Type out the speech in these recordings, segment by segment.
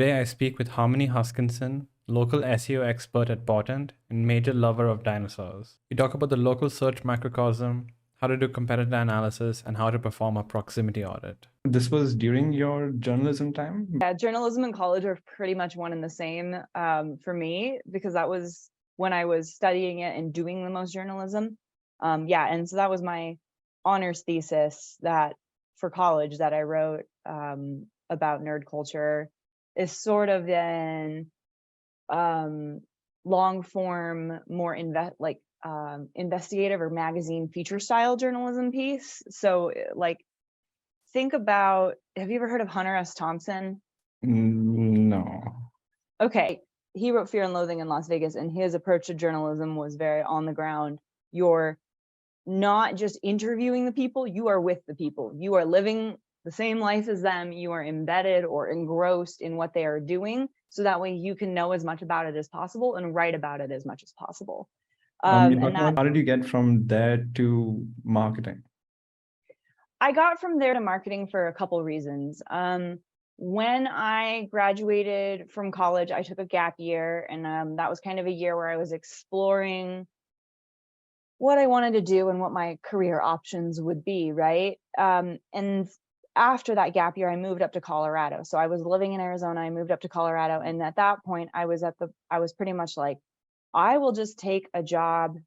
Today I speak with Harmony Huskinson, local SEO expert at Portent and major lover of dinosaurs. We talk about the local search microcosm, how to do competitor analysis, and how to perform a proximity audit. This was during your journalism time? Yeah, journalism and college are pretty much one and the same for me, because that was when I was studying it and doing the most journalism. And so that was my honors thesis that for college that I wrote about nerd culture. Is sort of an long form, more investigative or magazine feature style journalism piece. So think about, have you ever heard of Hunter S. Thompson? No. Okay. He wrote Fear and Loathing in Las Vegas, and his approach to journalism was very on the ground. You're not just interviewing the people, you are with the people. You are living the same life as them. You are embedded or engrossed in what they are doing. So that way you can know as much about it as possible and write about it as much as possible. How did you get from there to marketing? I got from there to marketing for a couple reasons. When I graduated from college, I took a gap year, and that was kind of a year where I was exploring what I wanted to do and what my career options would be, right? And after that gap year, I moved up to Colorado. So I was living in Arizona, I moved up to Colorado. And at that point, I was pretty much like, I will just take a job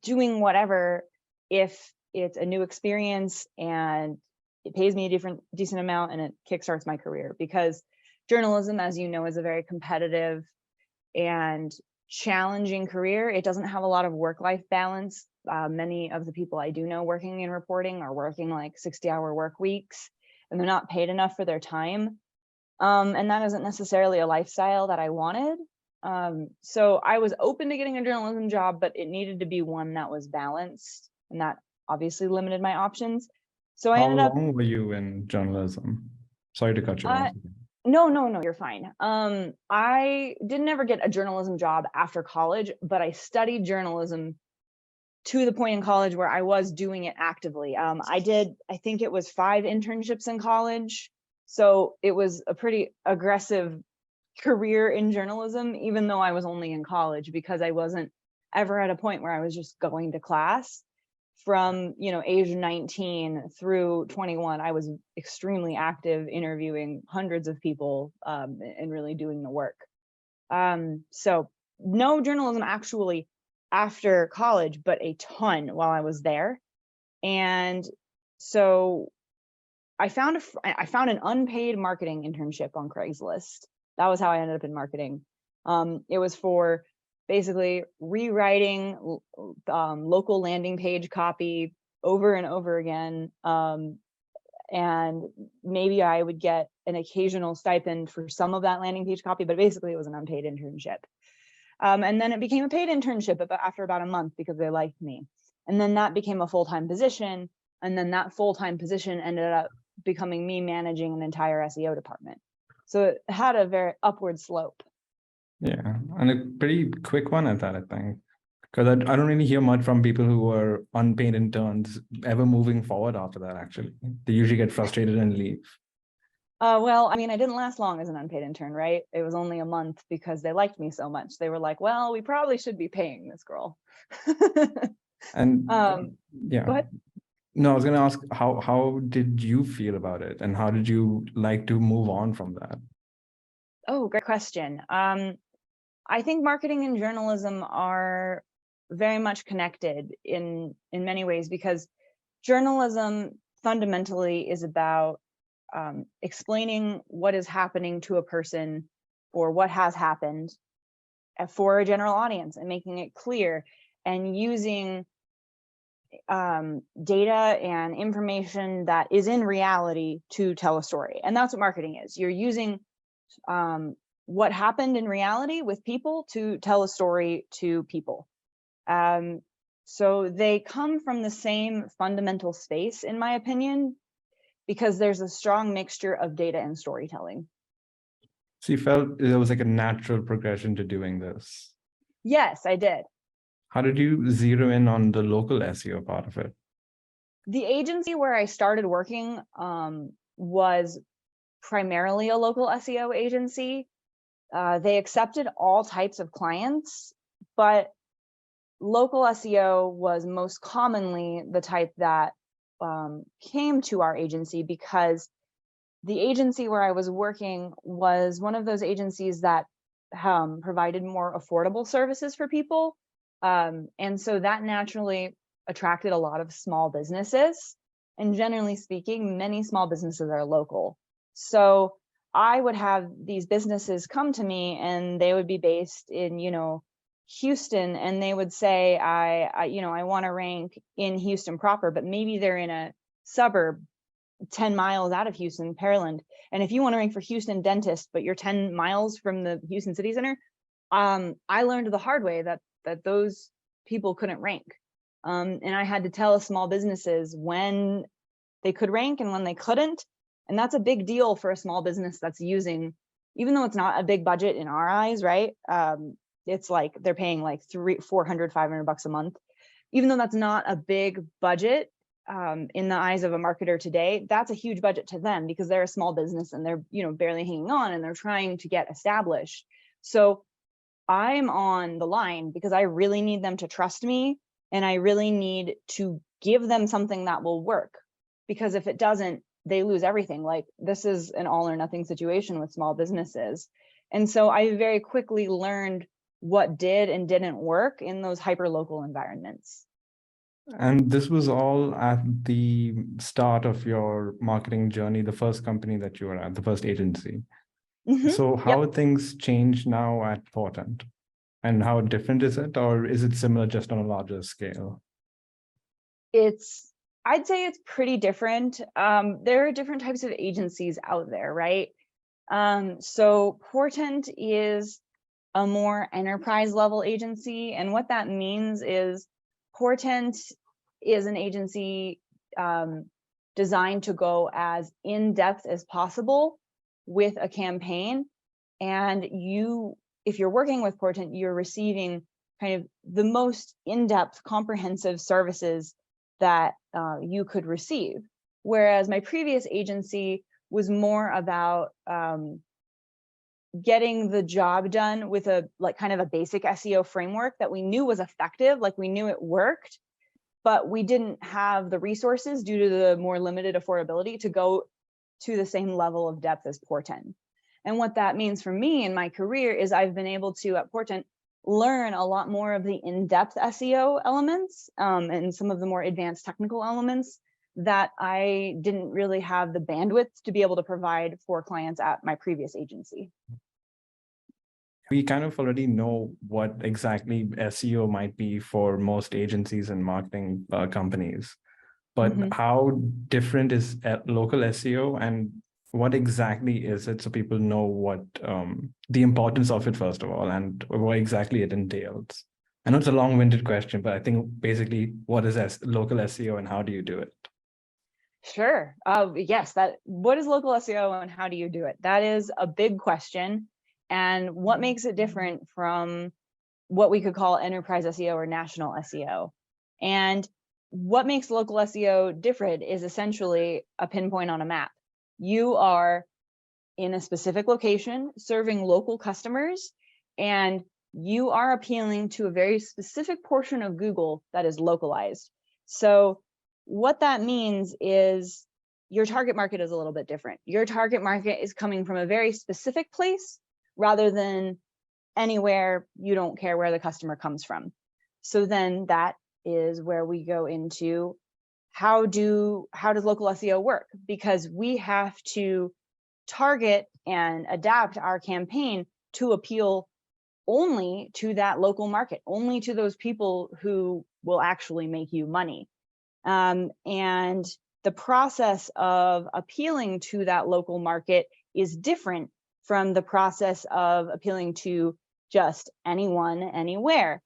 doing whatever if it's a new experience and it pays me a decent amount and it kickstarts my career. Because journalism, as you know, is a very competitive and challenging career. It doesn't have a lot of work-life balance. Many of the people I do know working in reporting are working like 60-hour work weeks, and they're not paid enough for their time. And that isn't necessarily a lifestyle that I wanted. So I was open to getting a journalism job, but it needed to be one that was balanced, and that obviously limited my options. So I ended up. How long were you in journalism? Sorry to cut you off. No, you're fine. I didn't ever get a journalism job after college, but I studied journalism to the point in college where I was doing it actively. I think it was 5 internships in college. So it was a pretty aggressive career in journalism, even though I was only in college, because I wasn't ever at a point where I was just going to class. From age 19 through 21, I was extremely active, interviewing hundreds of people and really doing the work. So no journalism actually after college, but a ton while I was there. And so I found an unpaid marketing internship on Craigslist. That was how I ended up in marketing. It was for basically rewriting local landing page copy over and over again. And maybe I would get an occasional stipend for some of that landing page copy, but basically it was an unpaid internship. And then it became a paid internship after about a month because they liked me. And then that became a full-time position. And then that full-time position ended up becoming me managing an entire SEO department. So it had a very upward slope. Yeah, and a pretty quick one at that, I think, because I don't really hear much from people who are unpaid interns ever moving forward after that. Actually, they usually get frustrated and leave. Well, I mean, I didn't last long as an unpaid intern, right? It was only a month because they liked me so much. They were like, well, we probably should be paying this girl. And yeah. Go ahead. No, I was going to ask, how did you feel about it? And how did you like to move on from that? Oh, great question. I think marketing and journalism are very much connected in many ways, because journalism fundamentally is about explaining what is happening to a person or what has happened for a general audience and making it clear and using data and information that is in reality to tell a story. And that's what marketing is. You're using what happened in reality with people to tell a story to people. So they come from the same fundamental space, in my opinion, because there's a strong mixture of data and storytelling. So you felt there was like a natural progression to doing this? Yes, I did. How did you zero in on the local SEO part of it? The agency where I started working was primarily a local SEO agency. They accepted all types of clients, but local SEO was most commonly the type that came to our agency, because the agency where I was working was one of those agencies that provided more affordable services for people. And so that naturally attracted a lot of small businesses. And generally speaking, many small businesses are local. So I would have these businesses come to me, and they would be based in, Houston, and they would say, I want to rank in Houston proper, but maybe they're in a suburb 10 miles out of Houston, Pearland. And if you want to rank for Houston dentist, but you're 10 miles from the Houston city center, I learned the hard way that those people couldn't rank. And I had to tell small businesses when they could rank and when they couldn't. And that's a big deal for a small business that's using, even though it's not a big budget in our eyes, right? It's like they're paying like $300, $400, $500 a month. Even though that's not a big budget in the eyes of a marketer today, that's a huge budget to them, because they're a small business and they're, barely hanging on, and they're trying to get established. So I'm on the line because I really need them to trust me, and I really need to give them something that will work, because if it doesn't, they lose everything. Like, this is an all or nothing situation with small businesses. And so I very quickly learned what did and didn't work in those hyper local environments. And this was all at the start of your marketing journey, the first company that you were at, the first agency. So how things change now at Portent, and how different is it, or is it similar just on a larger scale? I'd say it's pretty different. There are different types of agencies out there, right? So Portent is a more enterprise level agency. And what that means is Portent is an agency designed to go as in-depth as possible with a campaign. And if you're working with Portent, you're receiving kind of the most in-depth, comprehensive services that you could receive. Whereas my previous agency was more about getting the job done with kind of a basic SEO framework that we knew was effective, like we knew it worked, but we didn't have the resources due to the more limited affordability to go to the same level of depth as Portent. And what that means for me in my career is I've been able to, at Portent, learn a lot more of the in-depth SEO elements and some of the more advanced technical elements that I didn't really have the bandwidth to be able to provide for clients at my previous agency. We kind of already know what exactly SEO might be for most agencies and marketing companies, but how different is local SEO, and what exactly is it, so people know what the importance of it, first of all, and what exactly it entails? I know it's a long-winded question, but I think basically, what is local SEO and how do you do it? Sure. Yes, what is local SEO and how do you do it? That is a big question. And what makes it different from what we could call enterprise SEO or national SEO? And what makes local SEO different is essentially a pinpoint on a map. You are in a specific location serving local customers, and you are appealing to a very specific portion of Google that is localized. So what that means is your target market is a little bit different. Your target market is coming from a very specific place rather than anywhere. You don't care where the customer comes from. So then that is where we go into how does local SEO work? Because we have to target and adapt our campaign to appeal only to that local market, only to those people who will actually make you money. And the process of appealing to that local market is different from the process of appealing to just anyone, anywhere.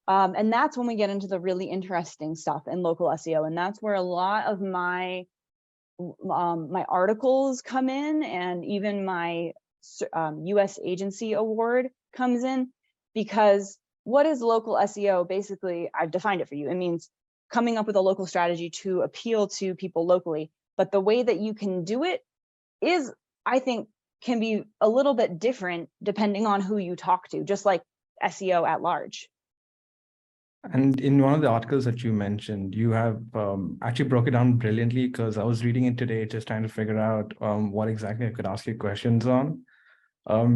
And that's when we get into the really interesting stuff in local SEO. And that's where a lot of my articles come in, and even my US agency award comes in, because what is local SEO? Basically, I've defined it for you. It means coming up with a local strategy to appeal to people locally. But the way that you can do it is I think can be a little bit different depending on who you talk to, just like SEO at large. And in one of the articles that you mentioned, you have actually broke it down brilliantly, because I was reading it today, just trying to figure out what exactly I could ask you questions on.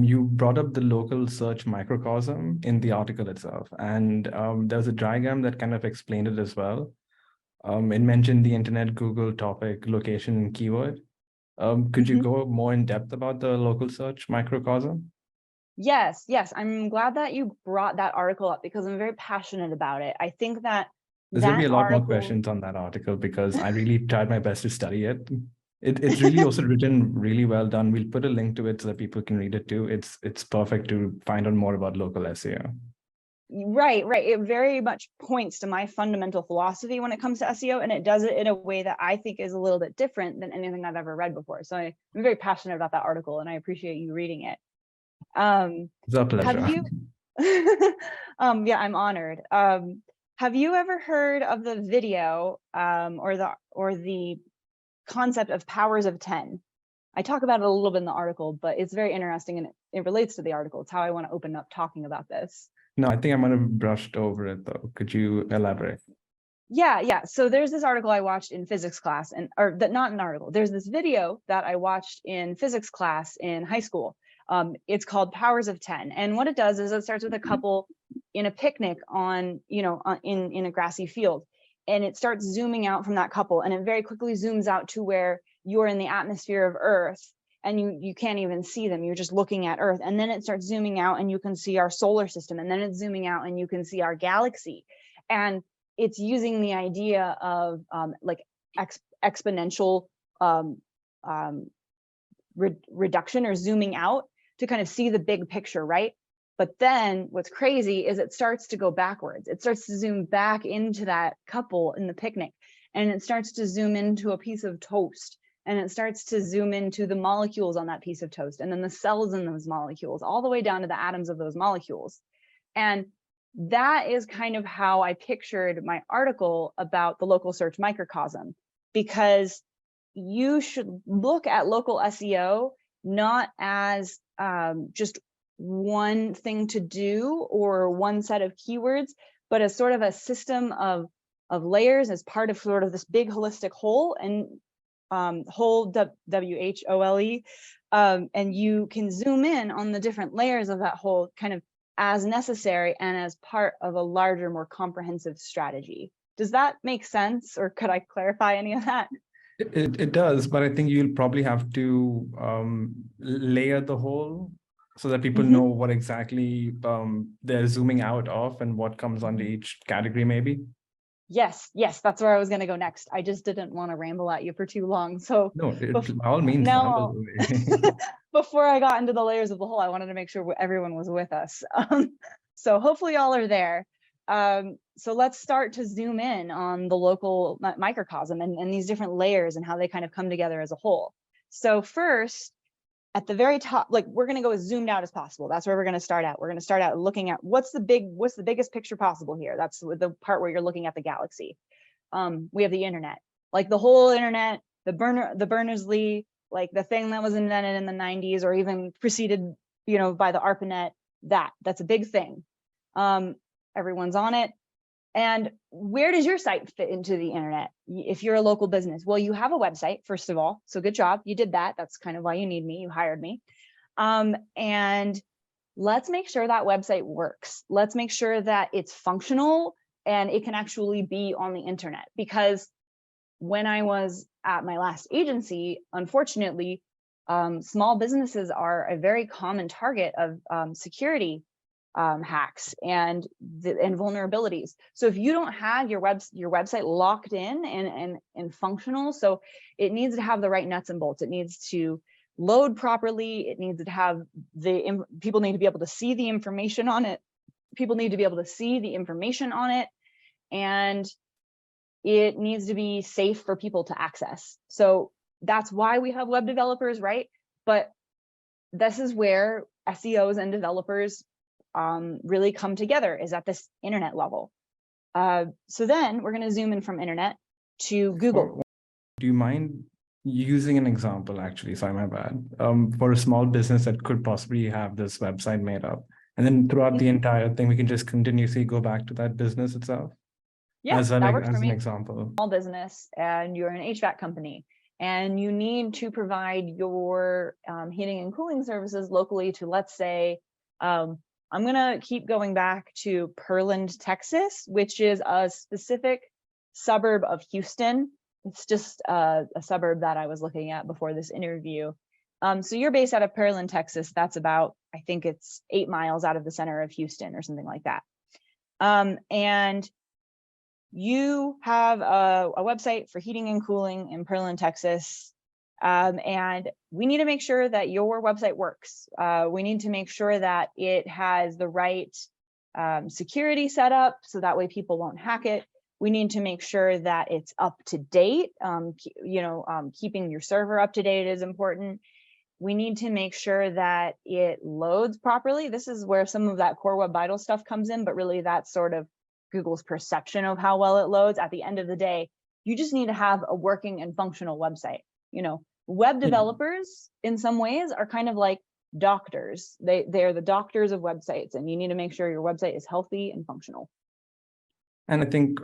You brought up the local search microcosm in the article itself, and there was a diagram that kind of explained it as well. It mentioned the internet, Google, topic, location, and keyword. Could you go more in depth about the local search microcosm? Yes, yes. I'm glad that you brought that article up because I'm very passionate about it. I think that There's going to be that a lot more article, questions on that article, because I really tried my best to study it. It's really also written really well done. We'll put a link to it so that people can read it too. It's perfect to find out more about local SEO. right, it very much points to my fundamental philosophy when it comes to SEO, and it does it in a way that I think is a little bit different than anything I've ever read before. So I'm very passionate about that article, and I appreciate you reading it. It's a pleasure. Have you? Yeah, I'm honored. Have you ever heard of the video or the concept of powers of 10? I talk about it a little bit in the article, but it's very interesting and it relates to the article. It's how I want to open up talking about this. No, I think I might have brushed over it though. Could you elaborate? Yeah. So there's this article I watched in physics class, not an article. There's this video that I watched in physics class in high school. It's called Powers of 10. And what it does is it starts with a couple in a picnic in a grassy field. And it starts zooming out from that couple, and it very quickly zooms out to where you're in the atmosphere of Earth and you can't even see them. You're just looking at Earth. And then it starts zooming out and you can see our solar system. And then it's zooming out and you can see our galaxy. And it's using the idea of exponential reduction or zooming out to kind of see the big picture, right? But then what's crazy is it starts to go backwards. It starts to zoom back into that couple in the picnic, and it starts to zoom into a piece of toast, and it starts to zoom into the molecules on that piece of toast, and then the cells in those molecules, all the way down to the atoms of those molecules. And that is kind of how I pictured my article about the local search microcosm, because you should look at local SEO not as just one thing to do or one set of keywords, but as sort of a system of layers as part of sort of this big holistic whole, and whole, W-H-O-L-E, and you can zoom in on the different layers of that whole kind of as necessary and as part of a larger, more comprehensive strategy. Does that make sense, or could I clarify any of that? It does, but I think you'll probably have to layer the whole so that people know what exactly they're zooming out of and what comes under each category, maybe. Yes, that's where I was going to go next. I just didn't want to ramble at you for too long. So no, by all means, now, before I got into the layers of the whole, I wanted to make sure everyone was with us. So hopefully y'all are there. So let's start to zoom in on the local microcosm and these different layers and how they kind of come together as a whole. So first, at the very top, like, we're going to go as zoomed out as possible. That's where we're going to start out. We're going to start out looking at what's the biggest picture possible here. That's the part where you're looking at the galaxy. We have the internet, like the whole internet, the Berners-Lee, like the thing that was invented in the 90s or even preceded, by the ARPANET. That's a big thing. Everyone's on it. And where does your site fit into the internet? If you're a local business, well, you have a website, first of all. So good job. You did that. That's kind of why you need me. You hired me. And let's make sure that website works. Let's make sure that it's functional and it can actually be on the internet. Because when I was at my last agency, unfortunately, small businesses are a very common target of security hacks and vulnerabilities. So if you don't have your website locked in and functional, so it needs to have the right nuts and bolts. It needs to load properly. It needs to have people need to be able to see the information on it. People need to be able to see the information on it, and it needs to be safe for people to access. So that's why we have web developers, right? But this is where SEOs and developers really come together, is at this internet level. So then we're going to zoom in from internet to Google. Do you mind Using an example, actually, sorry, my bad, for a small business that could possibly have this website made up. And then throughout the entire thing, we can just continuously go back to that business itself. Yeah, as that works for as an me. example. Small business and you're an HVAC company and you need to provide your heating and cooling services locally to, let's say, I'm going to keep going back to Pearland, Texas, which is a specific suburb of Houston. It's just a suburb that I was looking at before this interview. So you're based out of Pearland, Texas. That's about, I think it's 8 miles out of the center of Houston or something like that. And you have a website for heating and cooling in Pearland, Texas. And we need to make sure that your website works. We need to make sure that it has the right security set up so that way people won't hack it. We need to make sure that it's up to date. Keeping your server up to date is important. We need to make sure that it loads properly. This is where some of that Core Web Vital stuff comes in, but really that's sort of Google's perception of how well it loads. At the end of the day, you just need to have a working and functional website. Web developers in some ways are kind of like doctors. They're the doctors of websites, and you need to make sure your website is healthy and functional. And I think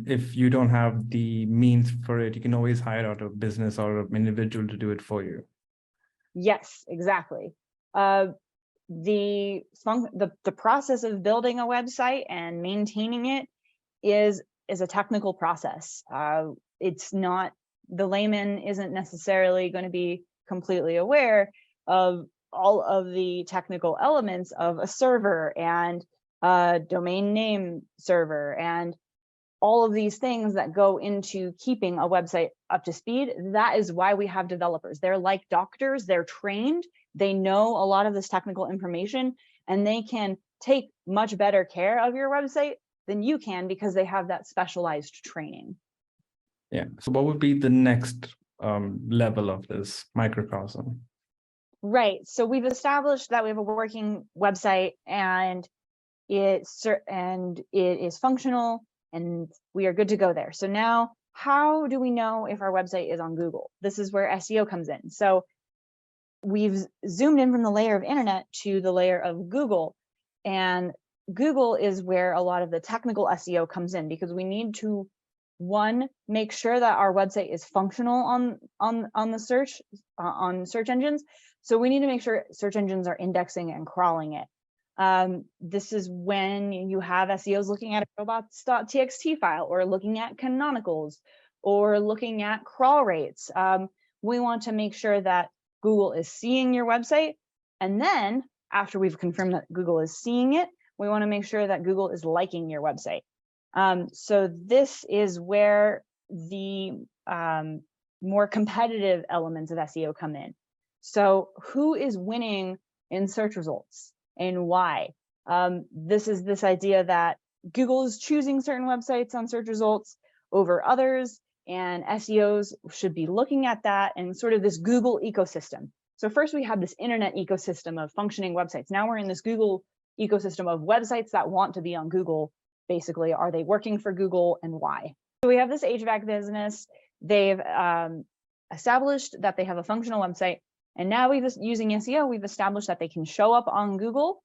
if you don't have the means for it, you can always hire out a business or an individual to do it for you. Yes, exactly. The process of building a website and maintaining it is a technical process. It's not, the layman isn't necessarily going to be completely aware of all of the technical elements of a server and a domain name server and all of these things that go into keeping a website up to speed. That is why we have developers. They're like doctors, they're trained, they know a lot of this technical information, and they can take much better care of your website than you can because they have that specialized training. Yeah, so what would be the next level of this microcosm? Right, so we've established that we have a working website and it is functional and we are good to go there. So now, how do we know if our website is on Google? This is where SEO comes in. So we've zoomed in from the layer of internet to the layer of Google, and Google is where a lot of the technical SEO comes in, because we need to, one, make sure that our website is functional on the search engines. So we need to make sure search engines are indexing and crawling it. This is when you have SEOs looking at a robots.txt file or looking at canonicals or looking at crawl rates. We want to make sure that Google is seeing your website. And then after we've confirmed that Google is seeing it, we want to make sure that Google is liking your website. So this is where the more competitive elements of SEO come in. So who is winning in search results and why? This is this idea that Google is choosing certain websites on search results over others, and SEOs should be looking at that and sort of this Google ecosystem. So first we have this internet ecosystem of functioning websites. Now we're in this Google ecosystem of websites that want to be on Google. Basically, are they working for Google and why? So we have this HVAC business. They've established that they have a functional website. And now using SEO, we've established that they can show up on Google.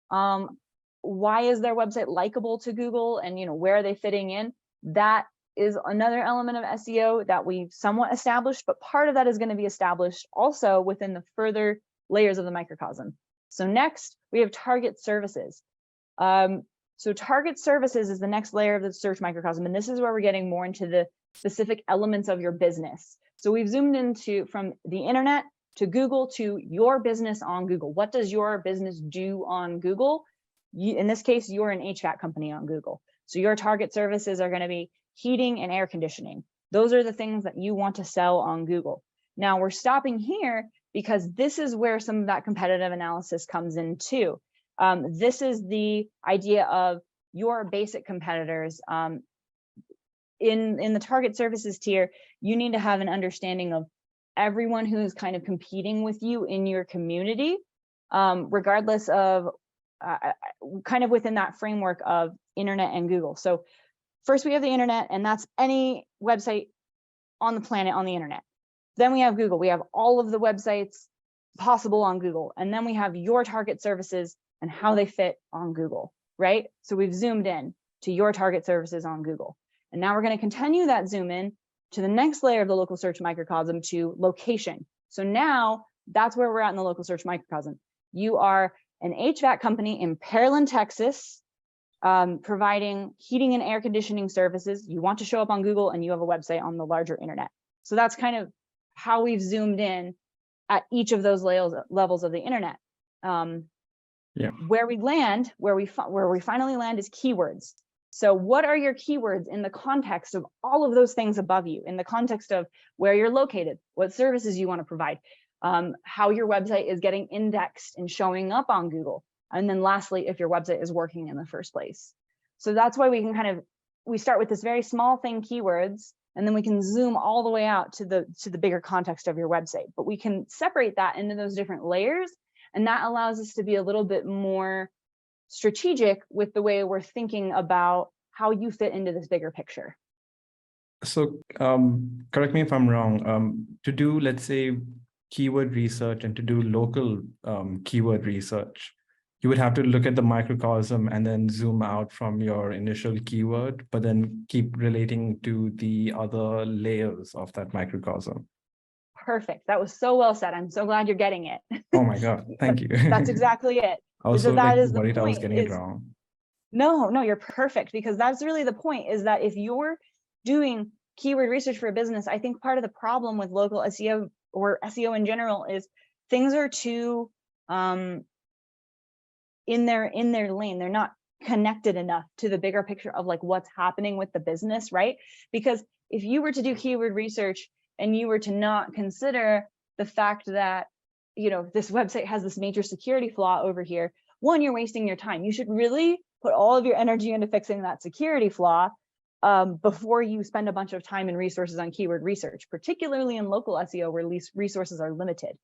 Why is their website likable to Google, and where are they fitting in? That is another element of SEO that we've somewhat established, but part of that is going to be established also within the further layers of the microcosm. So next, we have target services. So target services is the next layer of the search microcosm, and this is where we're getting more into the specific elements of your business. So we've zoomed into from the internet to Google to your business on Google. What does your business do on Google? In this case, you're an HVAC company on Google. So your target services are going to be heating and air conditioning. Those are the things that you want to sell on Google. Now we're stopping here because this is where some of that competitive analysis comes in too. This is the idea of your basic competitors. In the target services tier, you need to have an understanding of everyone who is kind of competing with you in your community, regardless of kind of within that framework of internet and Google. So first we have the internet, and that's any website on the planet on the internet. Then we have Google. We have all of the websites possible on Google. And then we have your target services and how they fit on Google, right? So we've zoomed in to your target services on Google. And now we're going to continue that zoom in to the next layer of the local search microcosm, to location. So now that's where we're at in the local search microcosm. You are an HVAC company in Pearland, Texas, providing heating and air conditioning services. You want to show up on Google and you have a website on the larger internet. So that's kind of how we've zoomed in at each of those levels of the internet. Where we land, where we finally land is keywords. So what are your keywords in the context of all of those things above you, in the context of where you're located, what services you want to provide, how your website is getting indexed and showing up on Google. And then lastly, if your website is working in the first place. So that's why we can we start with this very small thing, keywords, and then we can zoom all the way out to the bigger context of your website. But we can separate that into those different layers. And that allows us to be a little bit more strategic with the way we're thinking about how you fit into this bigger picture. So correct me if I'm wrong, to do, let's say, keyword research and to do local keyword research, you would have to look at the microcosm and then zoom out from your initial keyword, but then keep relating to the other layers of that microcosm. Perfect. That was so well said. I'm so glad you're getting it. Oh my God, thank you. That's exactly it. I was so worried I was getting it wrong. No, you're perfect, because that's really the point, is that if you're doing keyword research for a business, I think part of the problem with local SEO or SEO in general is things are too in their lane. They're not connected enough to the bigger picture of like what's happening with the business, right? Because if you were to do keyword research and you were to not consider the fact that, you know, this website has this major security flaw over here, one, you're wasting your time. You should really put all of your energy into fixing that security flaw before you spend a bunch of time and resources on keyword research, particularly in local SEO where resources are limited.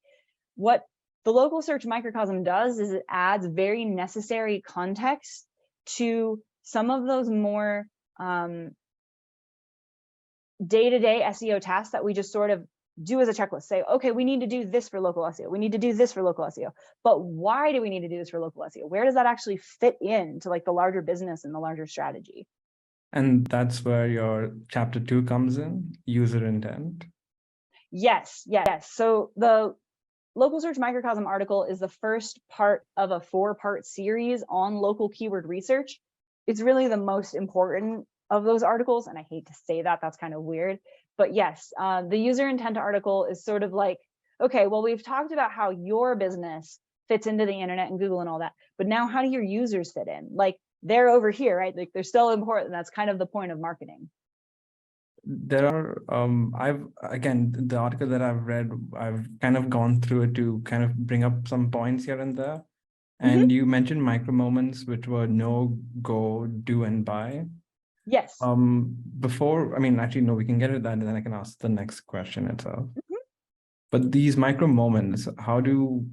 What the local search microcosm does is it adds very necessary context to some of those more day-to-day SEO tasks that we just sort of do as a checklist. Say, okay, we need to do this for local SEO. We need to do this for local SEO. But why do we need to do this for local SEO? Where does that actually fit into like the larger business and the larger strategy? And that's where your chapter 2 comes in, user intent. Yes. So the local search microcosm article is the first part of a 4-part series on local keyword research. It's really the most important of those articles. And I hate to say that, that's kind of weird. But yes, the user intent article is sort of like, okay, well, we've talked about how your business fits into the internet and Google and all that, but now how do your users fit in? Like they're over here, right? Like they're still important. That's kind of the point of marketing. There are, the article that I've read, I've kind of gone through it to kind of bring up some points here and there. And you mentioned micro moments, which were no, go, do, and buy. Yes. Actually, no, we can get at that and then I can ask the next question itself. But these micro moments, how does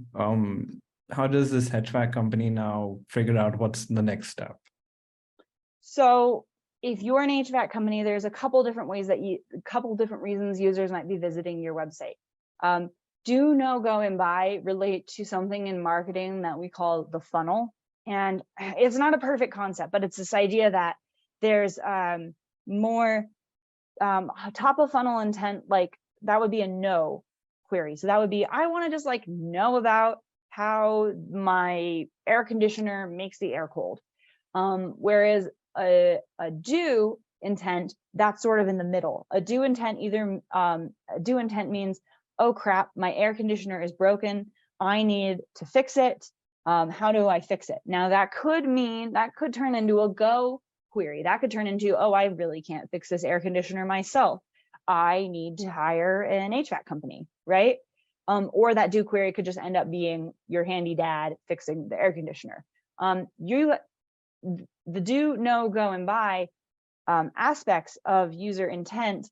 this HVAC company now figure out what's the next step? So if you're an HVAC company, there's a couple different ways that different reasons users might be visiting your website. Do, know, go, and buy relate to something in marketing that we call the funnel. And it's not a perfect concept, but it's this idea that there's more top of funnel intent, like that would be a no query. So that would be, I want to just like know about how my air conditioner makes the air cold. Whereas a do intent, that's sort of in the middle. A do intent do intent means, oh crap, my air conditioner is broken. I need to fix it. How do I fix it? Now that could turn into a go query. That could turn into, oh, I really can't fix this air conditioner myself. I need to hire an HVAC company, right? Or that do query could just end up being your handy dad fixing the air conditioner. The do, know, go, and buy aspects of user intent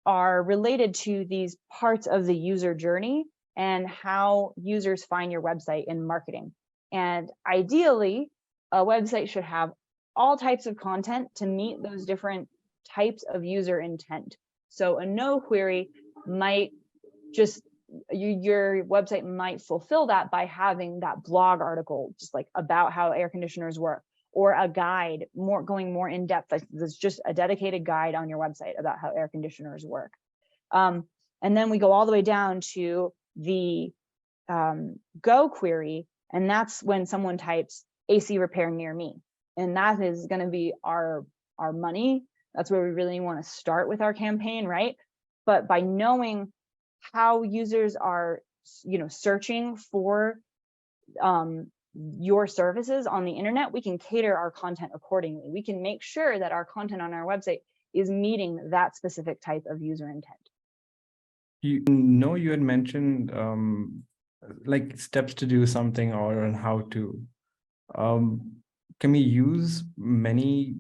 are related to these parts of the user journey and how users find your website in marketing. And ideally, a website should have all types of content to meet those different types of user intent. So a no query might just your website might fulfill that by having that blog article just like about how air conditioners work, or a guide going more in depth. That's just a dedicated guide on your website about how air conditioners work. And then we go all the way down to the Go query, and that's when someone types AC repair near me, and that is going to be our money. That's where we really want to start with our campaign, right? But by knowing how users are, searching for your services on the internet, we can cater our content accordingly. We can make sure that our content on our website is meeting that specific type of user intent. You had mentioned like steps to do something or on how to. Can we use many,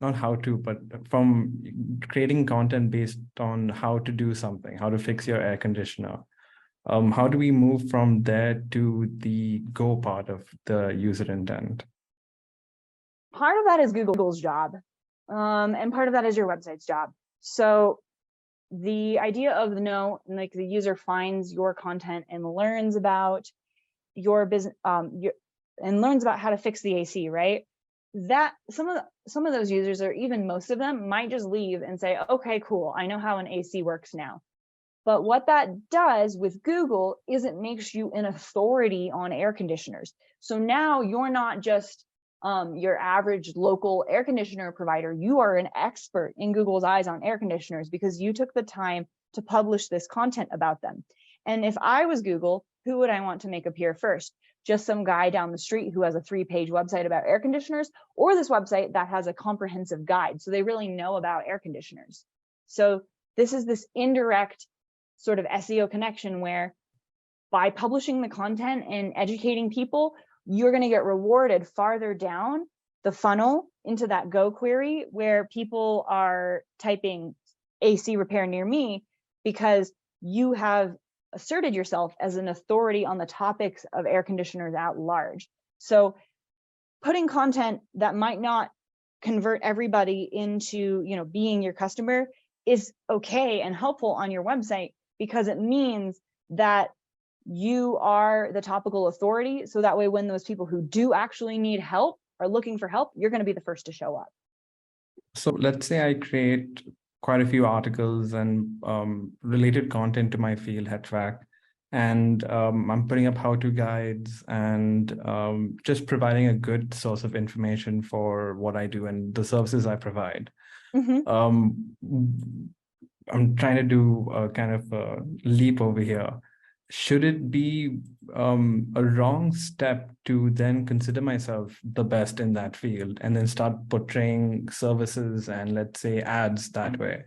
not how to, but from creating content based on how to do something, how to fix your air conditioner? How do we move from there to the go part of the user intent? Part of that is Google's job, and part of that is your website's job. So the idea of the user finds your content and learns about your business, and learns about how to fix the AC, right? That some of those users, or even most of them, might just leave and say, okay, cool, I know how an AC works now. But what that does with Google is it makes you an authority on air conditioners. So now you're not just your average local air conditioner provider. You are an expert in Google's eyes on air conditioners because you took the time to publish this content about them. And if I was Google, who would I want to make appear first? Just some guy down the street who has a 3-page website about air conditioners, or this website that has a comprehensive guide, so they really know about air conditioners. So this is this indirect sort of SEO connection where by publishing the content and educating people, you're going to get rewarded farther down the funnel into that Go query where people are typing AC repair near me, because you have asserted yourself as an authority on the topics of air conditioners at large. So putting content that might not convert everybody into, being your customer is okay and helpful on your website, because it means that you are the topical authority. So that way, when those people who do actually need help are looking for help, you're going to be the first to show up. So let's say I create quite a few articles and related content to my field, HVAC, and I'm putting up how-to guides and just providing a good source of information for what I do and the services I provide. Mm-hmm. I'm trying to do a kind of a leap over here. Should it be a wrong step to then consider myself the best in that field and then start portraying services and, let's say, ads that way,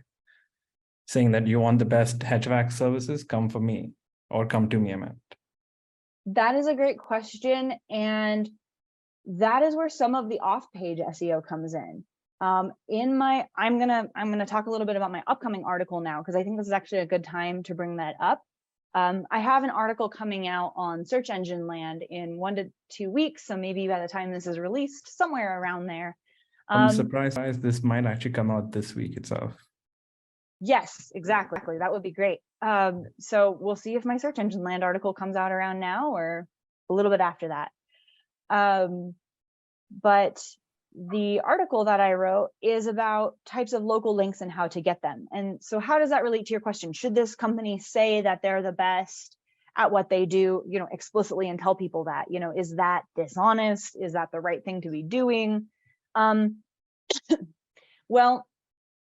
saying that you want the best HVAC services, come for me, or come to me, I meant? That is a great question, and that is where some of the off-page SEO comes in. I'm gonna talk a little bit about my upcoming article now, because I think this is actually a good time to bring that up. I have an article coming out on search engine land in 1 to 2 weeks, so maybe by the time this is released, somewhere around there. I'm surprised this might actually come out this week itself. Yes, exactly. That would be great. So we'll see if my search engine land article comes out around now or a little bit after that. But the article that I wrote is about types of local links and how to get them. And so how does that relate to your question? Should this company say that they're the best at what they do, explicitly, and tell people that, is that dishonest? Is that the right thing to be doing? Well,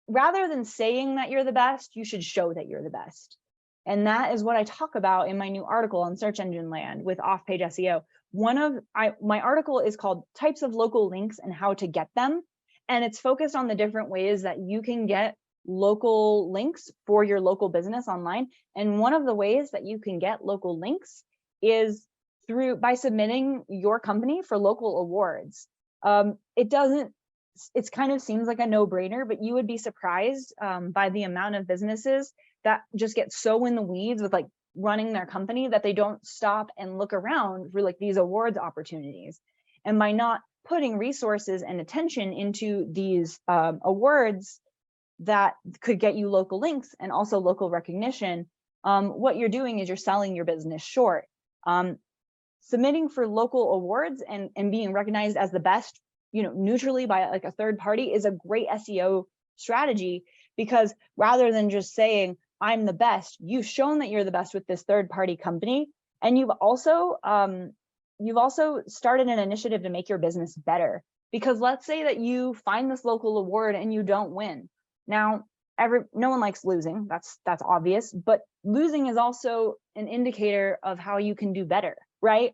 rather than saying that you're the best, you should show that you're the best. And that is what I talk about in my new article on search engine land with off-page SEO. My article is called Types of Local Links and How to Get Them. And it's focused on the different ways that you can get local links for your local business online. And one of the ways that you can get local links is by submitting your company for local awards. It kind of seems like a no-brainer, but you would be surprised by the amount of businesses that just get so in the weeds with running their company that they don't stop and look around for these awards opportunities. And by not putting resources and attention into these awards that could get you local links and also local recognition, what you're doing is you're selling your business short. Submitting for local awards and being recognized as the best, neutrally by like a third party is a great SEO strategy, because rather than just saying I'm the best, you've shown that you're the best with this third party company, and you've also started an initiative to make your business better. Because let's say that you find this local award and you don't win. Now, no one likes losing. That's obvious, but losing is also an indicator of how you can do better, right?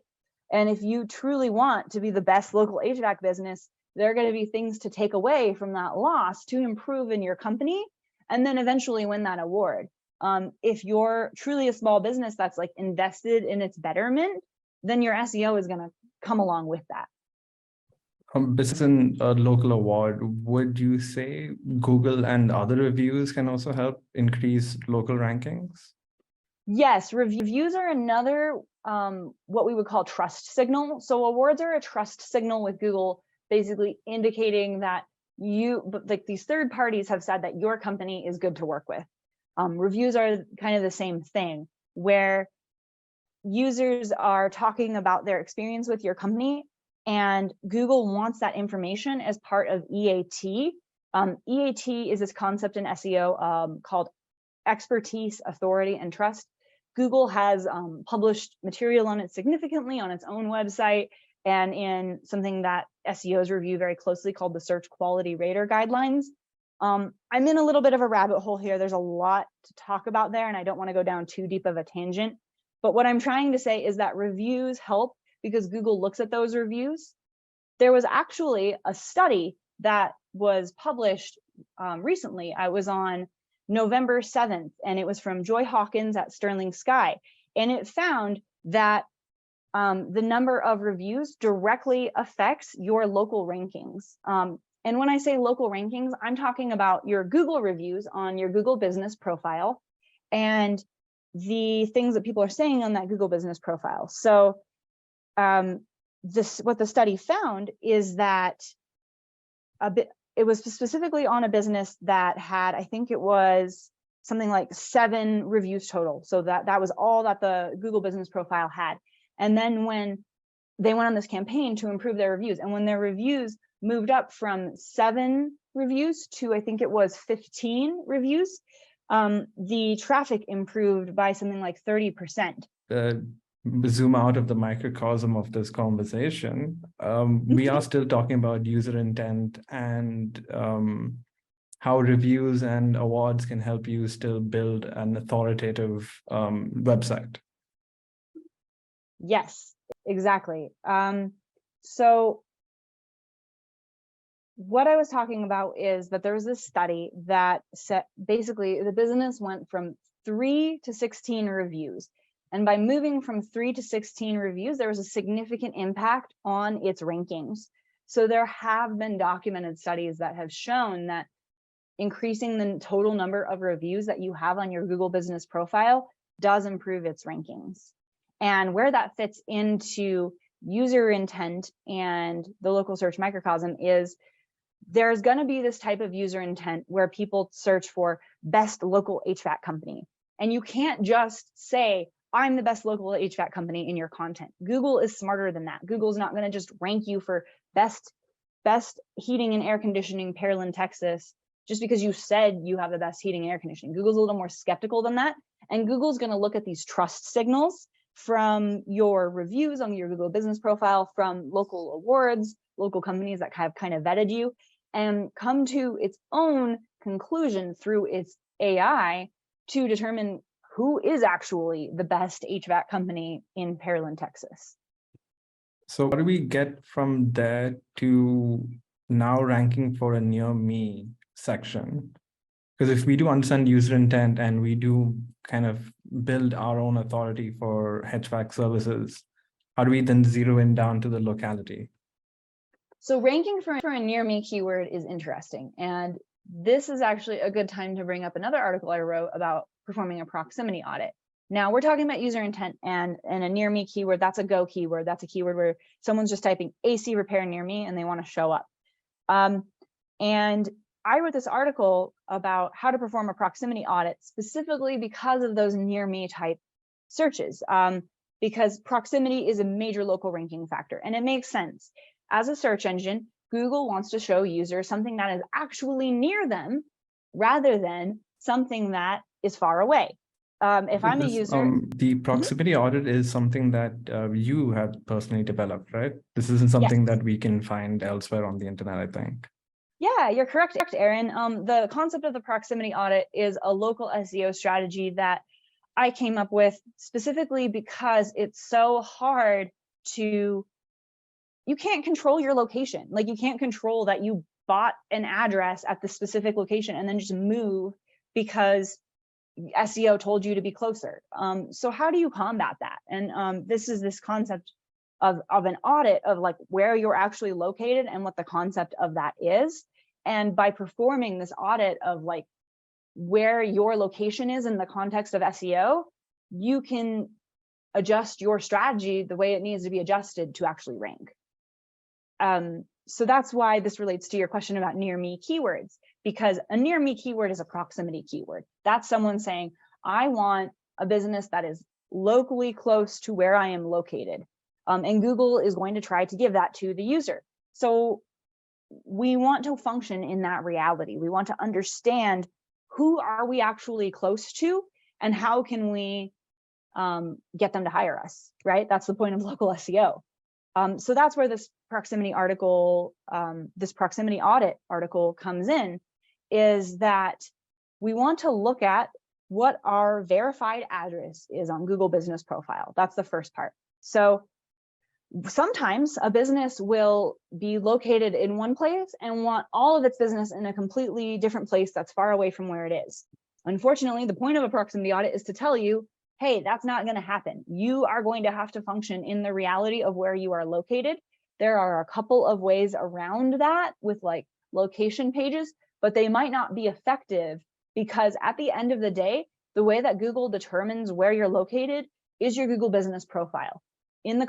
And if you truly want to be the best local HVAC business, there are going to be things to take away from that loss to improve in your company and then eventually win that award. If you're truly a small business that's like invested in its betterment, then your SEO is going to come along with that. Besides in a local award, would you say Google and other reviews can also help increase local rankings? Yes, reviews are another what we would call trust signal. So awards are a trust signal with Google, basically indicating that these third parties have said that your company is good to work with. Reviews are kind of the same thing, where users are talking about their experience with your company, and Google wants that information as part of EAT. EAT is this concept in SEO called expertise, authority, and trust. Google has published material on it significantly on its own website and in something that SEOs review very closely called the Search Quality Rater Guidelines. I'm in a little bit of a rabbit hole here. There's a lot to talk about there, and I don't want to go down too deep of a tangent. But what I'm trying to say is that reviews help because Google looks at those reviews. There was actually a study that was published recently. I was on November 7th, and it was from Joy Hawkins at Sterling Sky. And it found that the number of reviews directly affects your local rankings. And when I say local rankings, I'm talking about your Google reviews on your Google business profile and the things that people are saying on that Google business profile. So what the study found is that it was specifically on a business that had, I think it was something like 7 reviews total. So that was all that the Google business profile had. And then when they went on this campaign to improve their reviews, and when their reviews moved up from 7 reviews to, I think it was 15 reviews, the traffic improved by something like 30%. Zoom out of the microcosm of this conversation, we are still talking about user intent and how reviews and awards can help you still build an authoritative website. Yes, exactly. So what I was talking about is that there was this study that said basically the business went from 3 to 16 reviews. And by moving from 3 to 16 reviews, there was a significant impact on its rankings. So there have been documented studies that have shown that increasing the total number of reviews that you have on your Google business profile does improve its rankings. And where that fits into user intent and the local search microcosm is there's going to be this type of user intent where people search for best local HVAC company. And you can't just say, I'm the best local HVAC company in your content. Google is smarter than that. Google's not going to just rank you for best heating and air conditioning, Pearland, Texas, just because you said you have the best heating and air conditioning. Google's a little more skeptical than that. And Google's going to look at these trust signals from your reviews on your Google business profile, from local awards, local companies that have kind of vetted you, and come to its own conclusion through its AI to determine who is actually the best HVAC company in Pearland, Texas. So how do we get from there to now ranking for a near me section? Because if we do understand user intent and we do kind of build our own authority for HVAC services, how do we then zero in down to the locality? So ranking for a near me keyword is interesting. And this is actually a good time to bring up another article I wrote about performing a proximity audit. Now we're talking about user intent and a near me keyword. That's a go keyword. That's a keyword where someone's just typing AC repair near me and they want to show up. And I wrote this article about how to perform a proximity audit specifically because of those near me type searches, because proximity is a major local ranking factor, and it makes sense. As a search engine, Google wants to show users something that is actually near them rather than something that is far away. If I'm a user, the proximity audit is something that you have personally developed, right? This isn't something yes. that we can find elsewhere on the internet, I think. Yeah, you're correct, Aaron. The concept of the proximity audit is a local SEO strategy that I came up with specifically because it's so hard to, you can't control your location. Like, you can't control that you bought an address at the specific location and then just move because SEO told you to be closer. So how do you combat that? And this is this concept of an audit of like where you're actually located and what the concept of that is. And by performing this audit of like where your location is in the context of SEO, you can adjust your strategy the way it needs to be adjusted to actually rank. So that's why this relates to your question about near me keywords, because a near me keyword is a proximity keyword. That's someone saying, I want a business that is locally close to where I am located. And Google is going to try to give that to the user. So we want to function in that reality. We want to understand who are we actually close to and how can we get them to hire us, right? That's the point of local SEO. So that's where this proximity article, this proximity audit article comes in, is that we want to look at what our verified address is on Google Business Profile. That's the first part. So sometimes a business will be located in one place and want all of its business in a completely different place that's far away from where it is. Unfortunately, the point of a proximity audit is to tell you, hey, that's not going to happen. You are going to have to function in the reality of where you are located. There are a couple of ways around that with like location pages, but they might not be effective because at the end of the day, the way that Google determines where you're located is your Google Business Profile. In the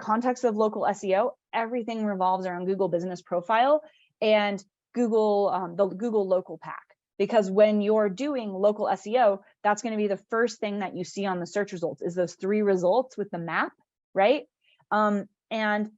context of local SEO, everything revolves around Google Business Profile and Google, the Google Local Pack. Because when you're doing local SEO, that's going to be the first thing that you see on the search results is those 3 results with the map, right? And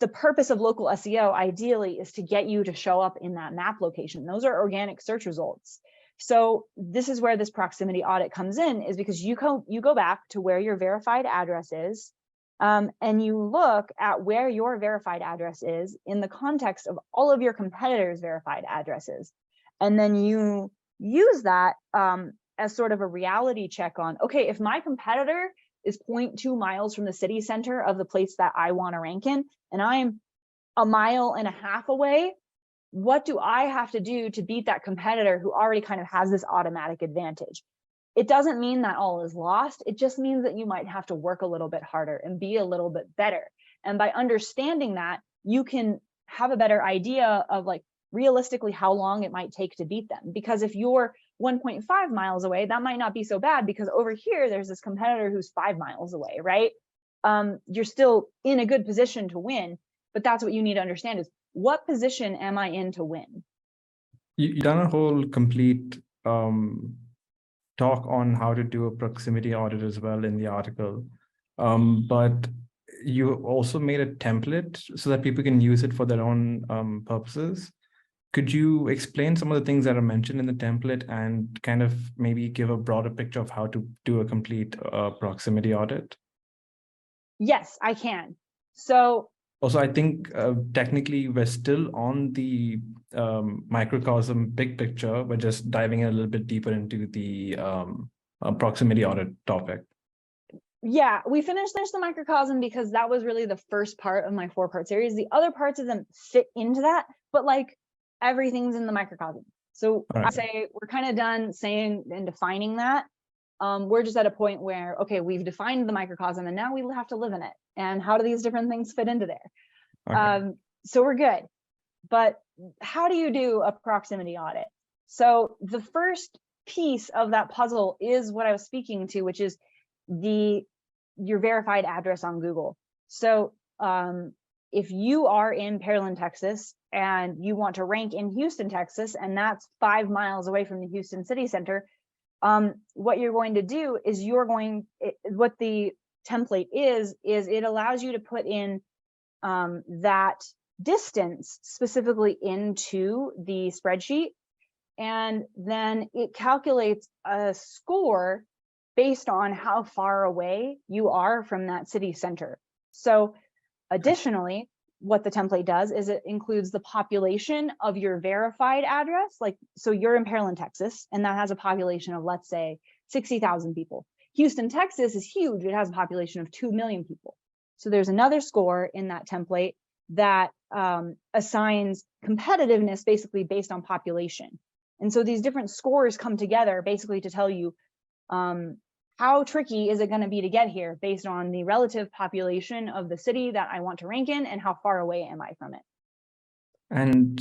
the purpose of local SEO ideally is to get you to show up in that map location. Those are organic search results. So this is where this proximity audit comes in, is because you go back to where your verified address is, and you look at where your verified address is in the context of all of your competitors' verified addresses. And then you use that as sort of a reality check on, okay, if my competitor is 0.2 miles from the city center of the place that I want to rank in, and I'm 1.5 miles away, what do I have to do to beat that competitor who already kind of has this automatic advantage? It doesn't mean that all is lost. It just means that you might have to work a little bit harder and be a little bit better. And by understanding that, you can have a better idea of like realistically how long it might take to beat them. Because if you're 1.5 miles away, that might not be so bad because over here, there's this competitor who's 5 miles away, right? You're still in a good position to win, but that's what you need to understand is what position am I in to win? You've done a whole complete talk on how to do a proximity audit as well in the article. But you also made a template so that people can use it for their own purposes. Could you explain some of the things that are mentioned in the template and kind of maybe give a broader picture of how to do a complete proximity audit? Yes, I can. So also, I think technically we're still on the microcosm big picture. We're just diving a little bit deeper into the proximity audit topic. Yeah, we finished the microcosm because that was really the first part of my 4-part series. The other parts of them fit into that, but like everything's in the microcosm. So right. I say we're kind of done saying and defining that. We're just at a point where, okay, we've defined the microcosm and now we have to live in it. And how do these different things fit into there? Okay. So we're good. But how do you do a proximity audit? So the first piece of that puzzle is what I was speaking to, which is your verified address on Google. So if you are in Pearland, Texas, and you want to rank in Houston, Texas, and that's 5 miles away from the Houston city center, what you're going to do is what the template is it allows you to put in that distance specifically into the spreadsheet, and then it calculates a score based on how far away you are from that city center. So additionally, what the template does is it includes the population of your verified address. Like, so you're in Pearland, Texas, and that has a population of, let's say, 60,000 people. Houston, Texas is huge. It has a population of 2 million people. So there's another score in that template that assigns competitiveness basically based on population. And so these different scores come together basically to tell you how tricky is it going to be to get here based on the relative population of the city that I want to rank in, and how far away am I from it. And